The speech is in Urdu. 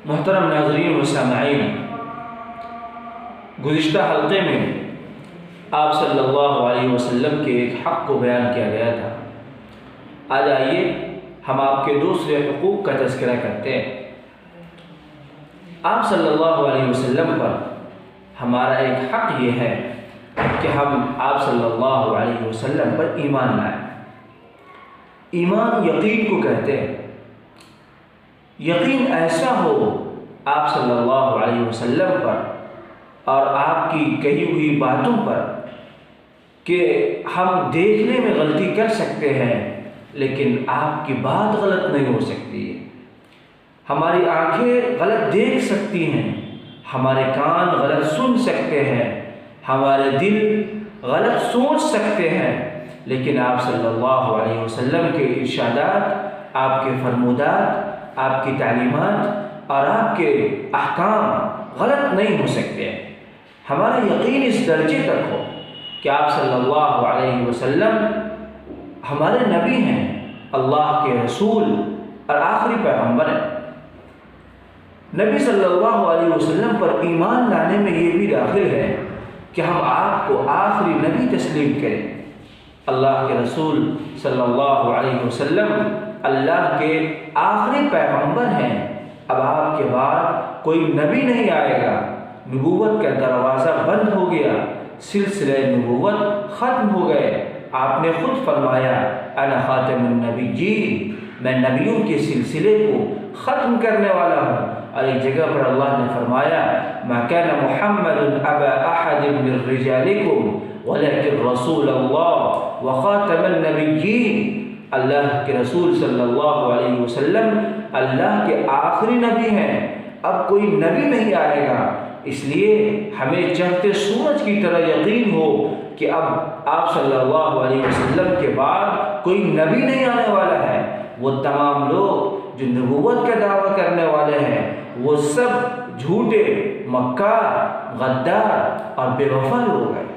محترم ناظرین و سامعین، گزشتہ حلقے میں آپ صلی اللہ علیہ وسلم کے ایک حق کو بیان کیا گیا تھا۔ آج آئیے ہم آپ کے دوسرے حقوق کا تذکرہ کرتے ہیں۔ آپ صلی اللہ علیہ وسلم پر ہمارا ایک حق یہ ہے کہ ہم آپ صلی اللہ علیہ وسلم پر ایمان لائیں۔ ایمان یقین کو کہتے ہیں۔ یقین ایسا ہو آپ صلی اللہ علیہ وسلم پر اور آپ کی کہی ہوئی باتوں پر کہ ہم دیکھنے میں غلطی کر سکتے ہیں لیکن آپ کی بات غلط نہیں ہو سکتی ہے۔ ہماری آنکھیں غلط دیکھ سکتی ہیں، ہمارے کان غلط سن سکتے ہیں، ہمارے دل غلط سوچ سکتے ہیں، لیکن آپ صلی اللہ علیہ وسلم کے ارشادات، آپ کے فرمودات، آپ کی تعلیمات اور آپ کے احکام غلط نہیں ہو سکتے۔ ہمارا یقین اس درجے تک ہو کہ آپ صلی اللہ علیہ وسلم ہمارے نبی ہیں، اللہ کے رسول اور آخری پیغمبر ہیں۔ نبی صلی اللہ علیہ وسلم پر ایمان لانے میں یہ بھی داخل ہے کہ ہم آپ کو آخری نبی تسلیم کریں۔ اللہ کے رسول صلی اللہ علیہ وسلم اللہ کے آخری پیغمبر ہیں۔ اب آپ کے بعد کوئی نبی نہیں آئے گا، نبوت کا دروازہ بند ہو گیا، سلسلہ نبوت ختم ہو گئے۔ آپ نے خود فرمایا انا خاتم النبیین، میں نبیوں کے سلسلے کو ختم کرنے والا ہوں۔ اور ایک جگہ پر اللہ نے فرمایا ما كان محمد ابا احد من رجالکم ولكن رسول اللہ وخاتم النبیین۔ اللہ کے رسول صلی اللہ علیہ وسلم اللہ کے آخری نبی ہیں، اب کوئی نبی نہیں آئے گا۔ اس لیے ہمیں چڑھتے سورج کی طرح یقین ہو کہ اب آپ صلی اللہ علیہ وسلم کے بعد کوئی نبی نہیں آنے والا ہے۔ وہ تمام لوگ جو نبوت کا دعویٰ کرنے والے ہیں وہ سب جھوٹے، مکار، غدار اور بے وفا لوگ ہیں۔